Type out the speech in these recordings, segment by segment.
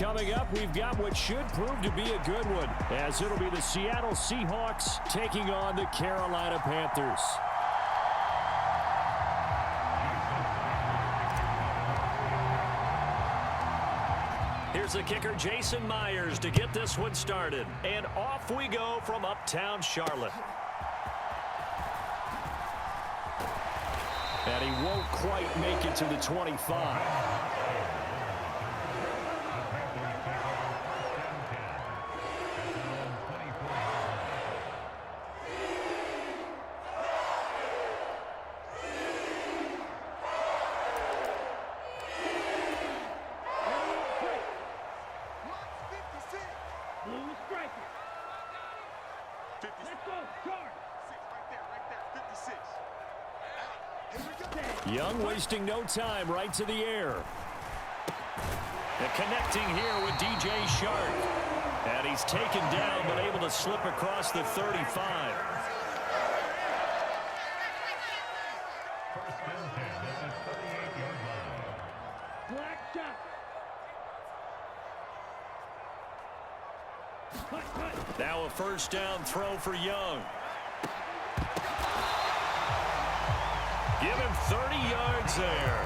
Coming up, we've got what should prove to be a good one, as it'll be the Seattle Seahawks taking on the Carolina Panthers. Here's the kicker, Jason Myers, to get this one started. And off we go from uptown Charlotte. And he won't quite make it to the 25. Young wasting no time, right to the air. And connecting here with DJ Shark. And he's taken down but able to slip across the 35. Now a first down throw for Young. Give him 30 yards there.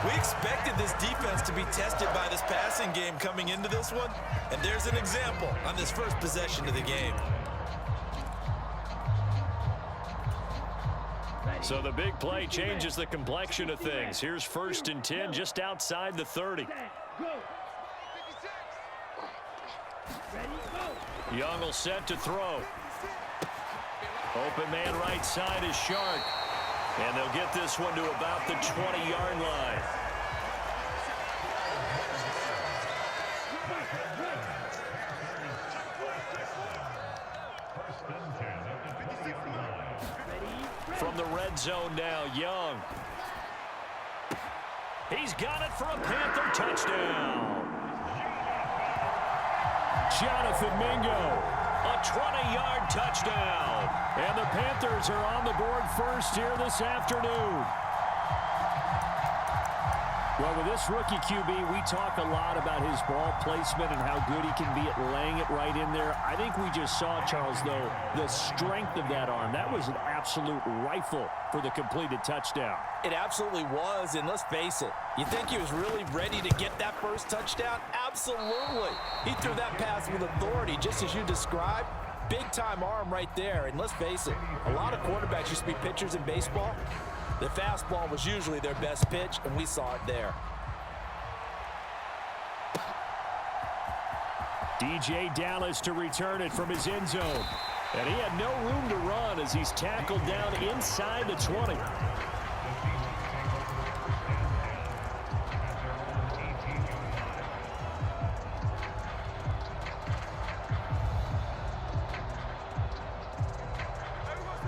We expected this defense to be tested by this passing game coming into this one, and there's an example on this first possession of the game. So the big play changes the complexion of things. Here's 1st and 10 just outside the 30. Young will set to throw. Open man right side is Shark. And they'll get this one to about the 20-yard line. From the red zone now, Young. He's got it for a Panther touchdown. Jonathan Mingo, a 20-yard touchdown. And the Panthers are on the board first here this afternoon. Well, with this rookie QB, we talk a lot about his ball placement and how good he can be at laying it right in there. I think we just saw, Charles, though, the strength of that arm. That was an absolute rifle for the completed touchdown. It absolutely was, and let's face it, you think he was really ready to get that first touchdown? Absolutely. He threw that pass with authority, just as you described. Big-time arm right there, and let's face it, a lot of quarterbacks used to be pitchers in baseball. The fastball was usually their best pitch, and we saw it there. DJ Dallas to return it from his end zone. And he had no room to run as he's tackled down inside the 20.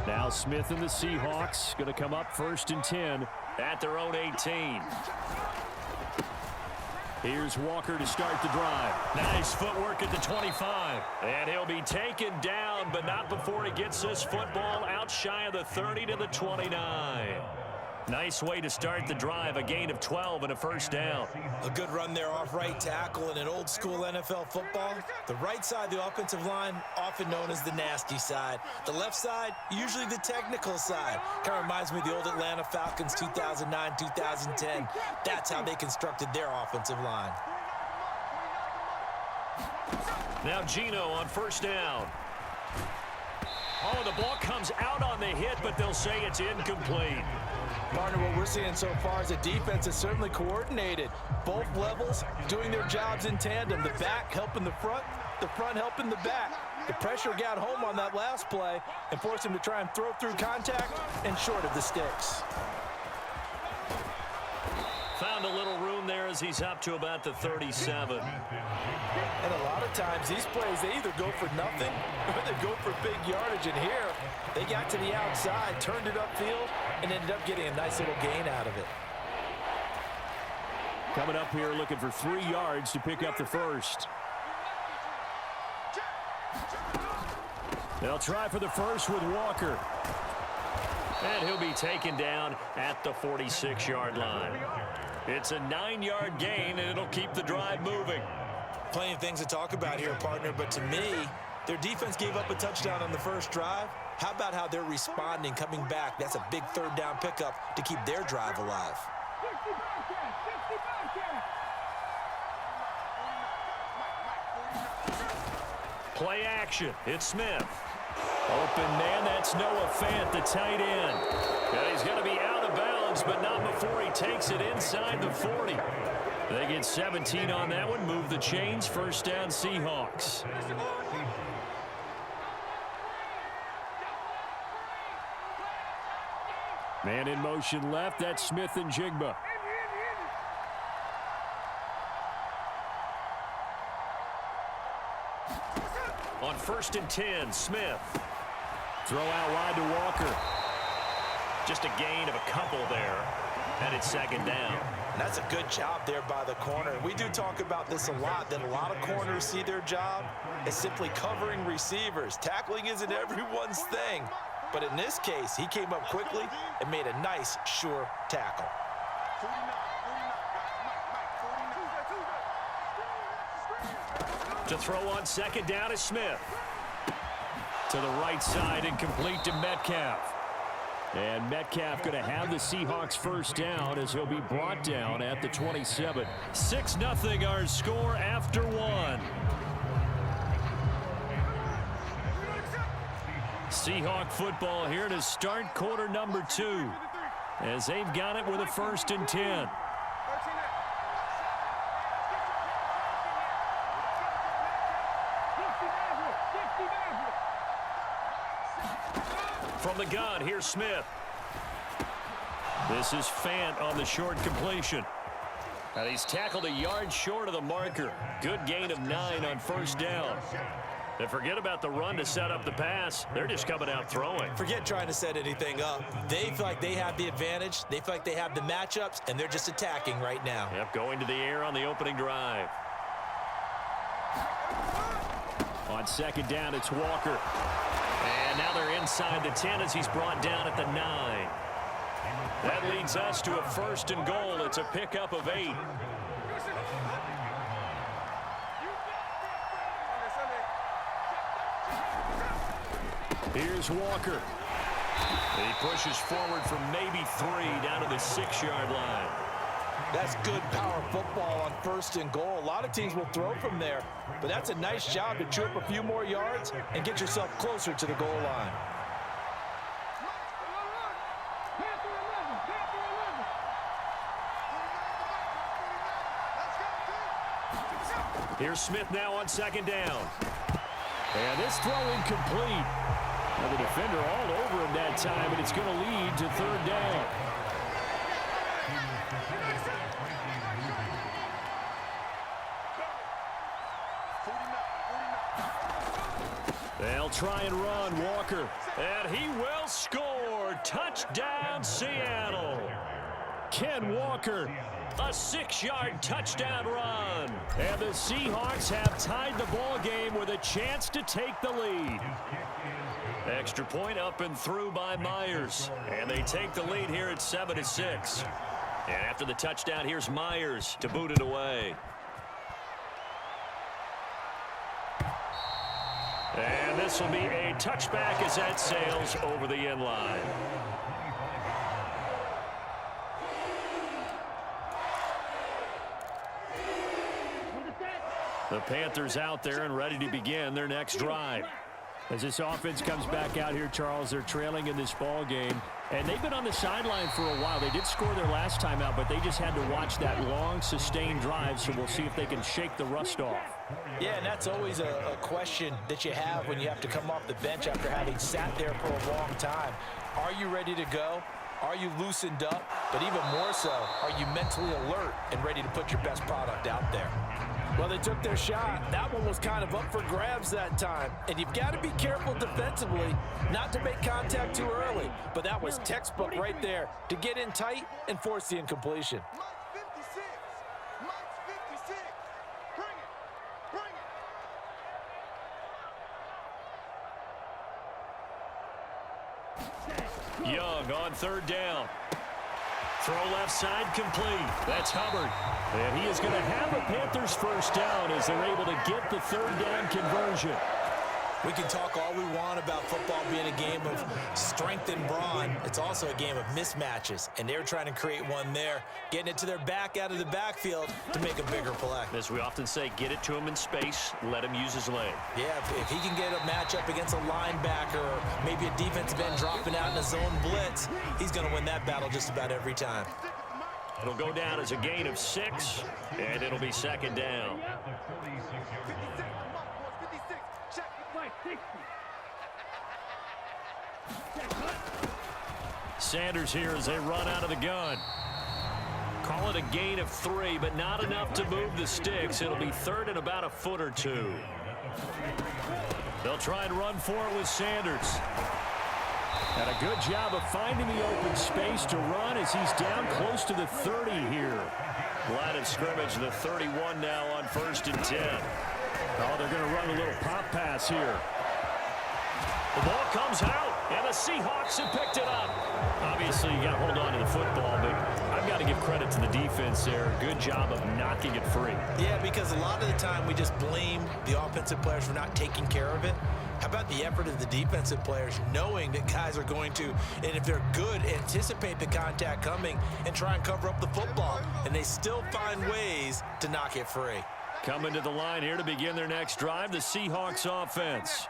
Now Smith and the Seahawks going to come up 1st and 10 at their own 18. Here's Walker to start the drive. Nice footwork at the 25. And he'll be taken down, but not before he gets this football out shy of the 30 to the 29. Nice way to start the drive, a gain of 12 and a first down. A good run there off right tackle in an old-school NFL football. The right side of the offensive line, often known as the nasty side. The left side, usually the technical side. Kind of reminds me of the old Atlanta Falcons 2009, 2010. That's how they constructed their offensive line. Now Gino on first down. Oh, the ball comes out on the hit, but they'll say it's incomplete. Partner, what we're seeing so far is the defense is certainly coordinated. Both levels doing their jobs in tandem. The back helping the front helping the back. The pressure got home on that last play and forced him to try and throw through contact and short of the sticks. Found a little room there as he's up to about the 37. And a lot of times these plays, they either go for nothing or they go for big yardage. And here, they got to the outside, turned it upfield, and ended up getting a nice little gain out of it. Coming up here looking for 3 yards to pick up the first. They'll try for the first with Walker. And he'll be taken down at the 46-yard line. It's a 9-yard gain, and it'll keep the drive moving. Plenty of things to talk about here, partner, but to me, their defense gave up a touchdown on the first drive. How about how they're responding, coming back? That's a big third down pickup to keep their drive alive. Play action. It's Smith. Open man, that's Noah Fant, the tight end. And he's going to be out of bounds, but not before he takes it inside the 40. They get 17 on that one, move the chains, first down Seahawks. Man in motion left, that's Smith and Jigba. On 1st and 10, Smith. Throw out wide to Walker. Just a gain of a couple there. And it's 2nd down. And that's a good job there by the corner. We do talk about this a lot, that a lot of corners see their job as simply covering receivers. Tackling isn't everyone's thing. But in this case, he came up quickly and made a nice, sure tackle. To throw on 2nd down is Smith. To the right side and complete to Metcalf. And Metcalf going to have the Seahawks first down as he'll be brought down at the 27. 6-0 our score after 1. Seahawk football here to start quarter number 2 as they've got it with a 1st and 10. From the gun, here's Smith. This is Fant on the short completion. And he's tackled a yard short of the marker. Good gain of 9 on 1st down. And forget about the run to set up the pass. They're just coming out throwing. Forget trying to set anything up. They feel like they have the advantage. They feel like they have the matchups, and they're just attacking right now. Yep, going to the air on the opening drive. On 2nd down, it's Walker. And now they're inside the 10 as he's brought down at the 9. That leads us to a 1st and goal. It's a pickup of 8. Here's Walker. He pushes forward from maybe 3 down to the 6-yard line. That's good power football on 1st and goal. A lot of teams will throw from there, but that's a nice job to chew up a few more yards and get yourself closer to the goal line. Here's Smith now on 2nd down. And this throw incomplete. Now the defender all over him that time, and it's going to lead to 3rd down. They'll try and run Walker. And he will score. Touchdown, Seattle. Ken Walker, a 6-yard touchdown run. And the Seahawks have tied the ball game with a chance to take the lead. Extra point up and through by Myers. And they take the lead here at 7-6. And after the touchdown, here's Myers to boot it away. And this will be a touchback as that sails over the end line. The Panthers out there and ready to begin their next drive. As this offense comes back out here, Charles, they're trailing in this ball game. And they've been on the sideline for a while. They did score their last time out, but they just had to watch that long, sustained drive, so we'll see if they can shake the rust off. Yeah, and that's always a question that you have when you have to come off the bench after having sat there for a long time. Are you ready to go? Are you loosened up? But even more so, are you mentally alert and ready to put your best product out there? Well, they took their shot. That one was kind of up for grabs that time. And you've got to be careful defensively not to make contact too early. But that was textbook right there to get in tight and force the incompletion. Young on 3rd down. Throw left side complete. That's Hubbard. And he is going to have a Panthers first down as they're able to get the third down conversion. We can talk all we want about football being a game of strength and brawn. It's also a game of mismatches, and they're trying to create one there, getting it to their back out of the backfield to make a bigger play. As we often say, get it to him in space, let him use his leg. Yeah, if he can get a matchup against a linebacker or maybe a defensive end dropping out in a zone blitz, he's going to win that battle just about every time. It'll go down as a gain of 6, and it'll be second down. Sanders here as they run out of the gun. Call it a gain of 3, but not enough to move the sticks. It'll be third and about a foot or 2. They'll try and run for it with Sanders. And a good job of finding the open space to run as he's down close to the 30 here. Line of scrimmage, the 31 now on 1st and 10. Oh, they're going to run a little pop pass here. The ball comes out, and the Seahawks have picked it up. Obviously, you got to hold on to the football, but I've got to give credit to the defense there. Good job of knocking it free. Yeah, because a lot of the time we just blame the offensive players for not taking care of it. How about the effort of the defensive players knowing that guys are going to, and if they're good, anticipate the contact coming and try and cover up the football, and they still find ways to knock it free. Coming to the line here to begin their next drive, the Seahawks offense.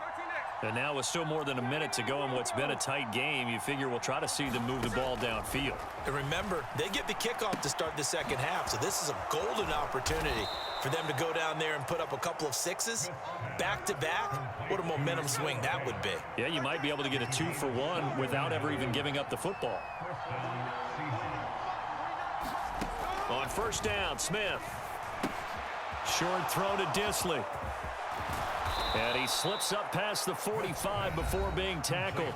And now with still more than a minute to go in what's been a tight game, you figure we'll try to see them move the ball downfield. And remember, they get the kickoff to start the second half, so this is a golden opportunity for them to go down there and put up a couple of 6s back-to-back. What a momentum swing that would be. Yeah, you might be able to get a 2-for-1 without ever even giving up the football. On first down, Smith. Short throw to Disley. And he slips up past the 45 before being tackled.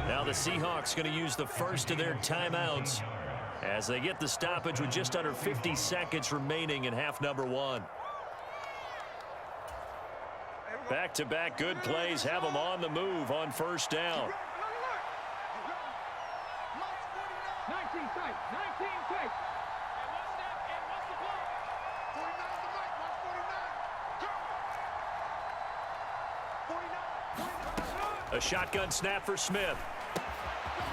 Now the Seahawks going to use the first of their timeouts as they get the stoppage with just under 50 seconds remaining in half number 1. Back-to-back good plays have them on the move on first down. 19 tight, 19 tight. A shotgun snap for Smith.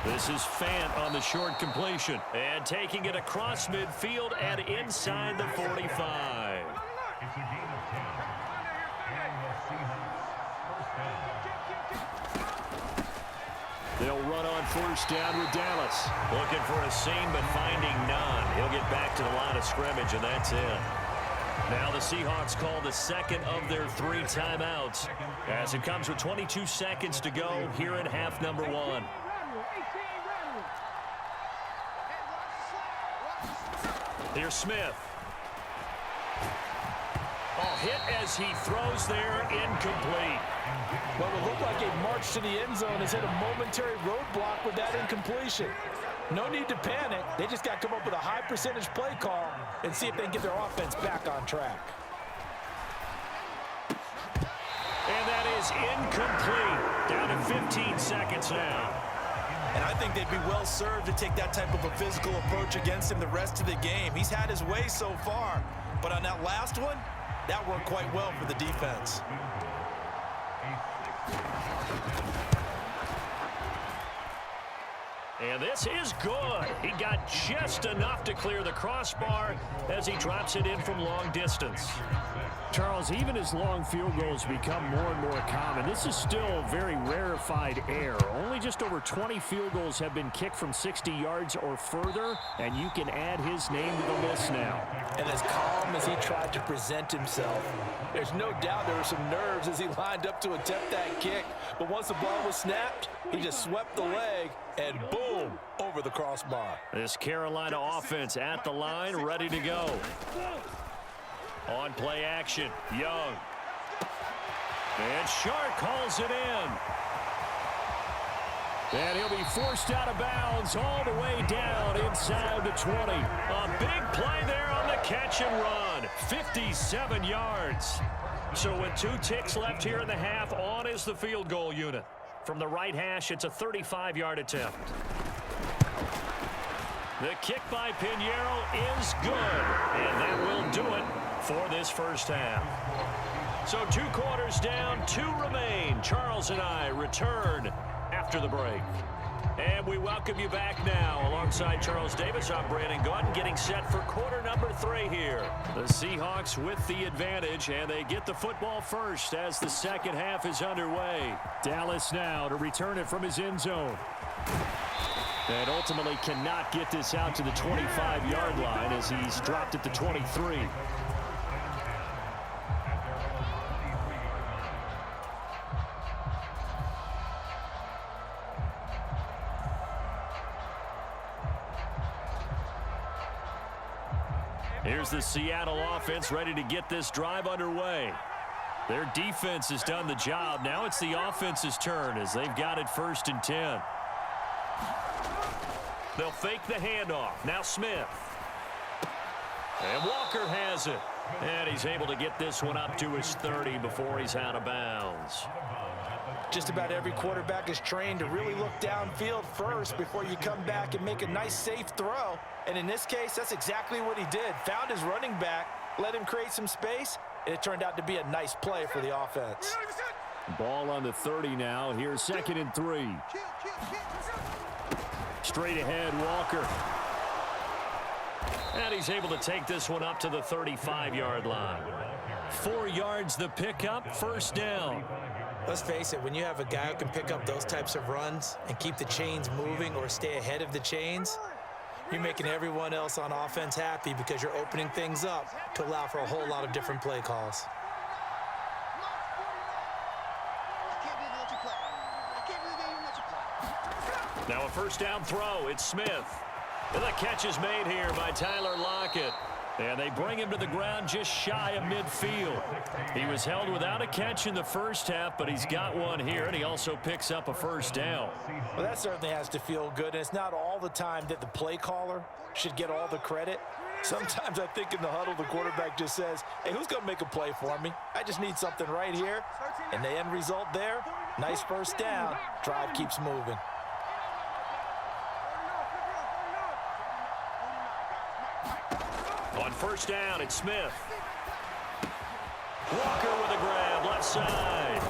This is Fant on the short completion. And taking it across midfield and inside the 45. They'll run on first down with Dallas. Looking for a seam but finding none. He'll get back to the line of scrimmage, and that's it. Now the Seahawks call the second of their 3 timeouts as it comes with 22 seconds to go here in half number 1. Here's Smith. Oh, hit as he throws there, incomplete. What would look like a march to the end zone has hit a momentary roadblock with that incompletion. No need to panic. They just got to come up with a high percentage play call and see if they can get their offense back on track. And that is incomplete. Down to 15 seconds now. And I think they'd be well served to take that type of a physical approach against him the rest of the game. He's had his way so far, but on that last one, that worked quite well for the defense. And this is good. He got just enough to clear the crossbar as he drops it in from long distance. Charles, even as long field goals become more and more common, this is still very rarefied air. Only just over 20 field goals have been kicked from 60 yards or further, and you can add his name to the list now. And as calm as he tried to present himself, there's no doubt there were some nerves as he lined up to attempt that kick. But once the ball was snapped, he just swept the leg and boom, over the crossbar. This Carolina offense at the line, ready to go. On play action, Young. And Shark calls it in. And he'll be forced out of bounds all the way down inside the 20. A big play there on the catch and run. 57 yards. So with 2 ticks left here in the half, on is the field goal unit. From the right hash, it's a 35-yard attempt. The kick by Pinheiro is good, and that will do it for this first half. So 2 quarters down, 2 remain. Charles and I return after the break. And we welcome you back now. Alongside Charles Davis, I'm Brandon Gaudin, getting set for quarter number 3 here. The Seahawks with the advantage, and they get the football first as the second half is underway. Dallas now to return it from his end zone. And ultimately cannot get this out to the 25-yard line as he's dropped at the 23. Here's the Seattle offense ready to get this drive underway. Their defense has done the job. Now it's the offense's turn as they've got it 1st and 10. They'll fake the handoff. Now Smith. And Walker has it. And he's able to get this one up to his 30 before he's out of bounds. Just about every quarterback is trained to really look downfield first before you come back and make a nice, safe throw. And in this case, that's exactly what he did. Found his running back, let him create some space, and it turned out to be a nice play for the offense. Ball on the 30 now. Here's 2nd and 3. Straight ahead, Walker. And he's able to take this one up to the 35-yard line. 4 yards the pickup, 1st down. Let's face it, when you have a guy who can pick up those types of runs and keep the chains moving or stay ahead of the chains, you're making everyone else on offense happy because you're opening things up to allow for a whole lot of different play calls. Now a 1st down throw. It's Smith. And the catch is made here by Tyler Lockett. And they bring him to the ground just shy of midfield. He was held without a catch in the first half, but he's got one here, and he also picks up a 1st down. Well, that certainly has to feel good, and it's not all the time that the play caller should get all the credit. Sometimes I think in the huddle, the quarterback just says, hey, who's going to make a play for me? I just need something right here. And the end result there, nice 1st down. Drive keeps moving. On 1st down, it's Smith. Walker with a grab, left side.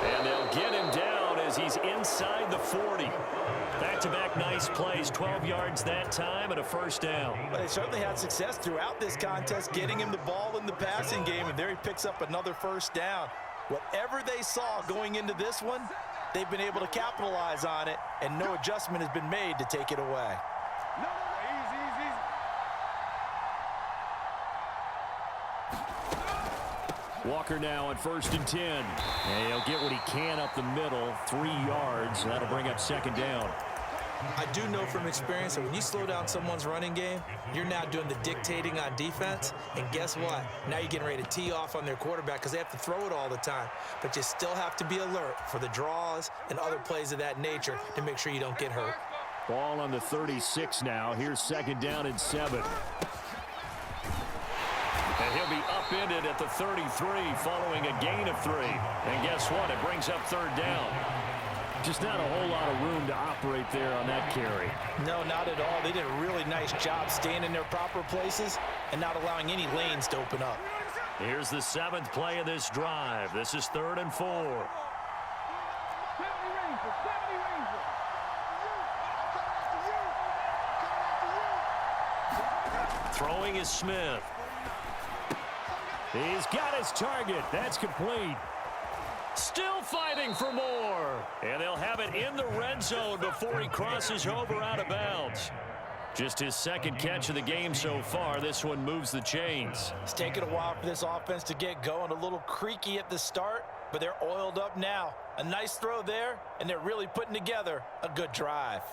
And they'll get him down as he's inside the 40. Back-to-back nice plays, 12 yards that time and a 1st down. Well, they certainly had success throughout this contest, getting him the ball in the passing game, and there he picks up another 1st down. Whatever they saw going into this one, they've been able to capitalize on it, and no adjustment has been made to take it away. Walker now on 1st and 10. And he'll get what he can up the middle, 3 yards. That'll bring up 2nd down. I do know from experience that when you slow down someone's running game, you're now doing the dictating on defense. And guess what? Now you're getting ready to tee off on their quarterback because they have to throw it all the time. But you still have to be alert for the draws and other plays of that nature to make sure you don't get hurt. Ball on the 36 now. Here's 2nd down and 7. And he'll be upended at the 33 following a gain of 3. And guess what? It brings up 3rd down. Just not a whole lot of room to operate there on that carry. No, not at all. They did a really nice job staying in their proper places and not allowing any lanes to open up. Here's the 7th play of this drive. This is 3rd and 4. Throwing is Smith. He's got his target. That's complete. Still fighting for more. And they'll have it in the red zone before he crosses over out of bounds. Just his 2nd catch of the game so far. This one moves the chains. It's taken a while for this offense to get going. A little creaky at the start, but they're oiled up now. A nice throw there, and they're really putting together a good drive.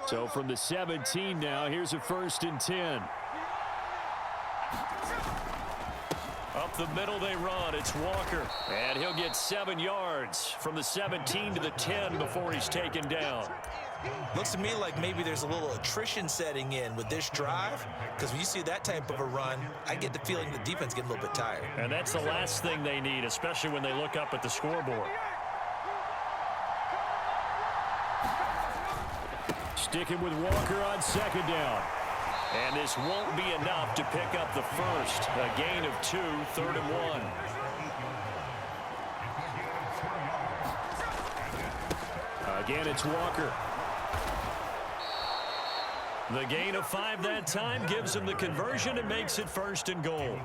So from the 17 now, here's a 1st and 10. Up the middle they run. It's Walker. And he'll get 7 yards from the 17 to the 10 before he's taken down. Looks to me like maybe there's a little attrition setting in with this drive, because when you see that type of a run, I get the feeling the defense gets a little bit tired. And that's the last thing they need, especially when they look up at the scoreboard. Sticking with Walker on second down. And this won't be enough to pick up the first. A gain of 2, 3rd and 1. Again, it's Walker. The gain of 5 that time gives him the conversion and makes it 1st and goal.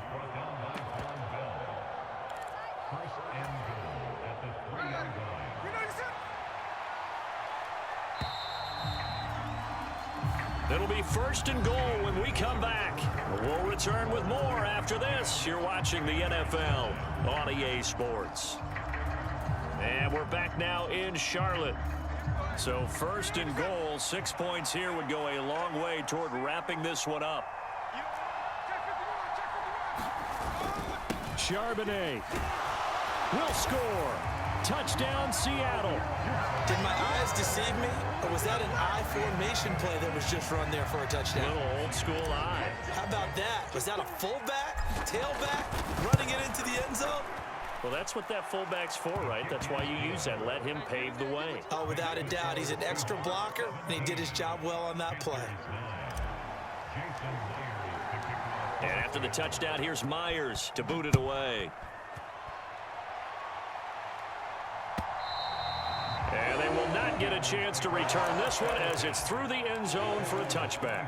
It'll be 1st and goal when we come back. We'll return with more after this. You're watching the NFL on EA Sports. And we're back now in Charlotte. So 1st and goal, 6 points here would go a long way toward wrapping this one up. Charbonnet will score. Touchdown, Seattle. Did my eyes deceive me, or was that an I formation play that was just run there for a touchdown? Little old school eye. How about that? Was that a fullback, tailback, running it into the end zone? Well, that's what that fullback's for, right? That's why you use that. Let him pave the way. Oh, without a doubt. He's an extra blocker, and he did his job well on that play. And after the touchdown, here's Myers to boot it away. And they will not get a chance to return this one as it's through the end zone for a touchback.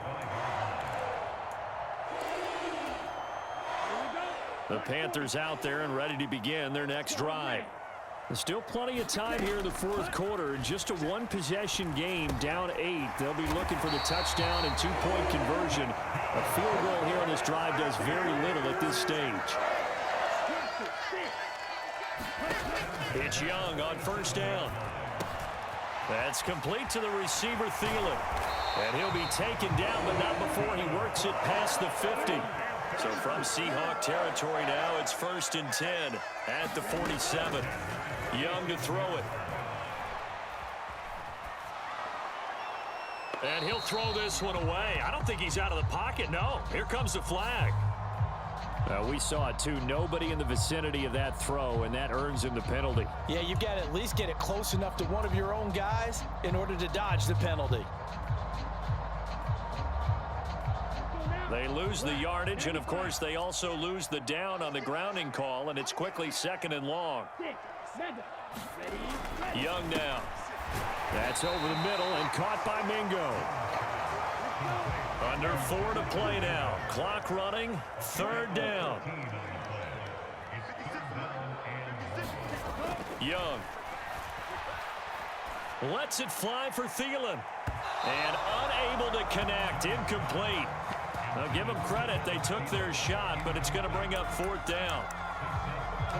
The Panthers out there and ready to begin their next drive. There's still plenty of time here in the 4th quarter. Just a one-possession game, down 8. They'll be looking for the touchdown and 2-point conversion. A field goal here on this drive does very little at this stage. It's Young on 1st down. That's complete to the receiver, Thielen. And he'll be taken down, but not before he works it past the 50. So from Seahawk territory now, it's 1st and 10 at the 47. Young to throw it. And he'll throw this one away. I don't think he's out of the pocket, no. Here comes the flag. We saw it, too. Nobody in the vicinity of that throw, and that earns him the penalty. Yeah, you've got to at least get it close enough to one of your own guys in order to dodge the penalty. They lose the yardage, and, of course, they also lose the down on the grounding call, and it's quickly 2nd and long. Young now. That's over the middle and caught by Mingo. Under 4 to play now. Clock running. 3rd down. Young. Lets it fly for Thielen. And unable to connect. Incomplete. Now give them credit. They took their shot, but it's going to bring up 4th down.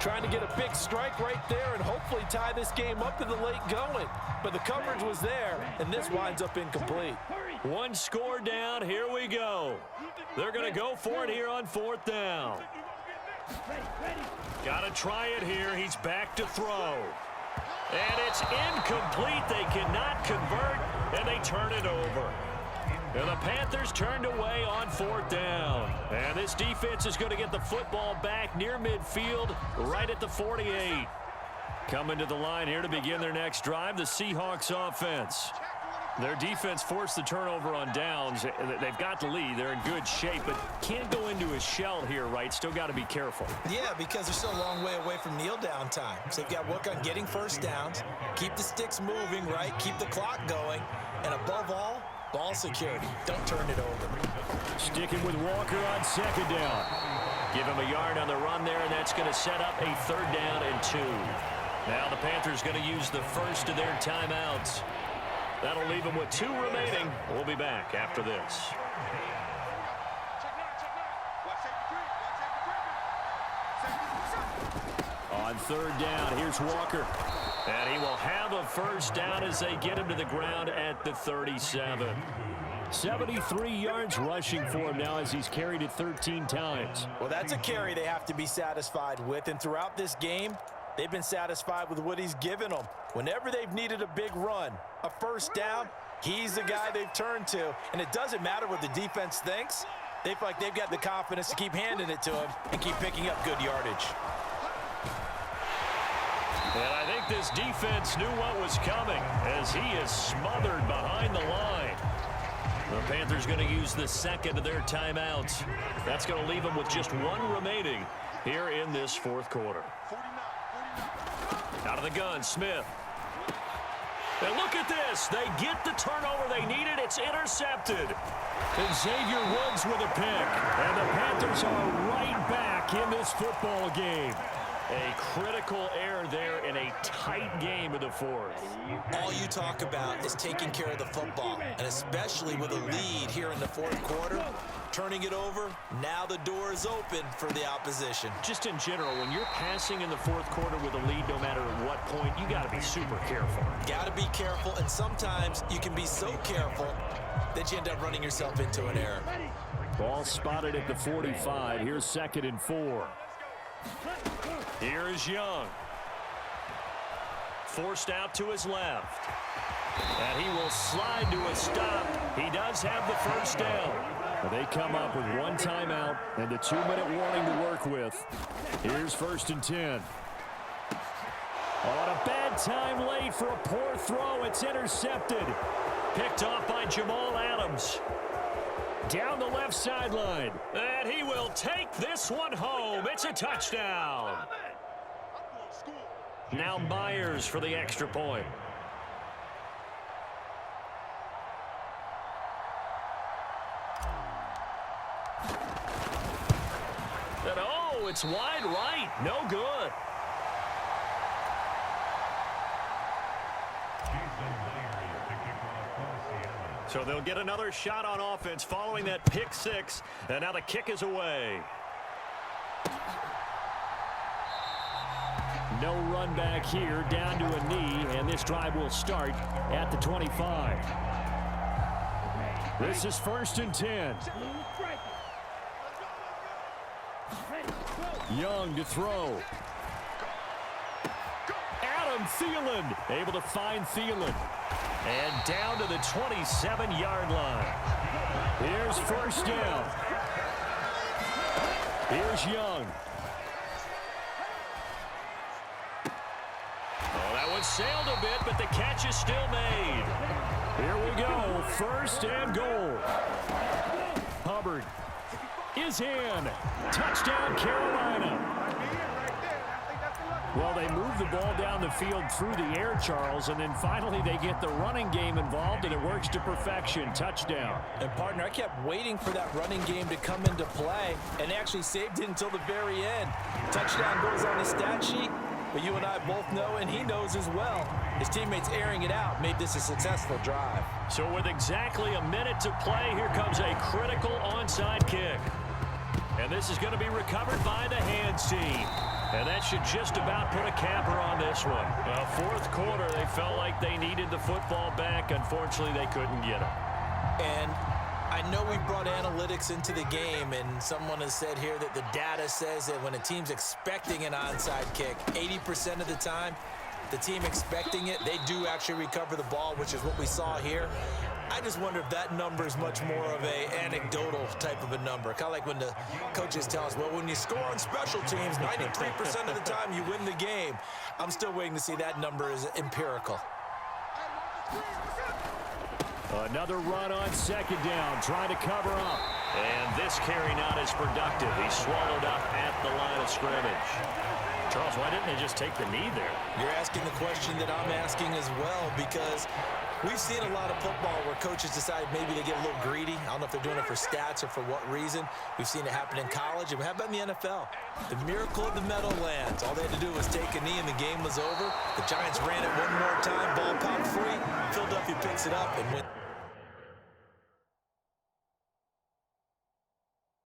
Trying to get a big strike right there and hopefully tie this game up in the late going. But the coverage was there, and this winds up incomplete. One score down. Here we go. They're going to go for it here on 4th down. Got to try it here. He's back to throw. And it's incomplete. They cannot convert, and they turn it over. And the Panthers turned away on 4th down. And this defense is going to get the football back near midfield, right at the 48. Coming to the line here to begin their next drive, the Seahawks offense. Their defense forced the turnover on downs. They've got the lead. They're in good shape, but can't go into a shell here, right? Still got to be careful. Yeah, because they're still a long way away from kneel down time. So they've got to work on getting 1st downs, keep the sticks moving, right? Keep the clock going, and above all, ball security. Don't turn it over. Sticking with Walker on 2nd down. Give him a yard on the run there, and that's going to set up a 3rd down and 2. Now the Panthers going to use the first of their timeouts. That'll leave them with 2 remaining. We'll be back after this. On 3rd down, here's Walker. And he will have a 1st down as they get him to the ground at the 37. 73 yards rushing for him now as he's carried it 13 times. Well, that's a carry they have to be satisfied with. And throughout this game, they've been satisfied with what he's given them. Whenever they've needed a big run, a 1st down, he's the guy they've turned to. And it doesn't matter what the defense thinks. They feel like they've got the confidence to keep handing it to him and keep picking up good yardage. And I think this defense knew what was coming as he is smothered behind the line. The Panthers going to use the second of their timeouts. That's going to leave them with just one remaining here in this fourth quarter. Out of the gun, Smith. And look at this. They get the turnover they needed. It's intercepted. And Xavier Woods with a pick. And the Panthers are right back in this football game. A critical error there in a tight game in the fourth. All you talk about is taking care of the football, and especially with a lead here in the fourth quarter, turning it over, now the door is open for the opposition. Just in general, when you're passing in the fourth quarter with a lead, no matter at what point, you got to be super careful. Got to be careful, and sometimes you can be so careful that you end up running yourself into an error. Ball spotted at the 45. Here's 2nd and 4. Here is Young. Forced out to his left. And he will slide to a stop. He does have the first down. They come up with one timeout and the 2-minute warning to work with. Here's 1st and 10. On a bad time late for a poor throw. It's intercepted. Picked off by Jamal Adams. Down the left sideline. And he will take this one home. It's a touchdown. Now Myers for the extra point. And oh, it's wide right. No good. So they'll get another shot on offense following that pick six. And now the kick is away. No run back here, down to a knee, and this drive will start at the 25. This is 1st and 10. Young to throw. Adam Thielen able to find Thielen. And down to the 27-yard line. Here's 1st down. Here's Young. Oh, that one sailed a bit, but the catch is still made. Here we go. 1st and goal. Hubbard is in. Touchdown, Carolina. Well, they move the ball down the field through the air, Charles, and then finally they get the running game involved, and it works to perfection. Touchdown. And, partner, I kept waiting for that running game to come into play and actually saved it until the very end. Touchdown goes on the stat sheet, but you and I both know, and he knows as well, his teammates airing it out made this a successful drive. So with exactly a minute to play, here comes a critical onside kick. And this is going to be recovered by the hands team. And that should just about put a capper on this one. Fourth quarter, they felt like they needed the football back. Unfortunately, they couldn't get it. And I know we brought analytics into the game, and someone has said here that the data says that when a team's expecting an onside kick, 80% of the time, the team expecting it, they do actually recover the ball, which is what we saw here. I just wonder if that number is much more of a anecdotal type of a number. Kind of like when the coaches tell us, well, when you score on special teams, 93% of the time you win the game. I'm still waiting to see that number is empirical. Another run on 2nd down, trying to cover up. And this carry not as productive. He's swallowed up at the line of scrimmage. Charles, why didn't they just take the knee there? You're asking the question that I'm asking as well, because we've seen a lot of football where coaches decide maybe they get a little greedy. I don't know if they're doing it for stats or for what reason. We've seen it happen in college, and how about in the NFL? The miracle of the Meadowlands. All they had to do was take a knee, and the game was over. The Giants ran it one more time. Ball popped free. Philadelphia picks it up and wins.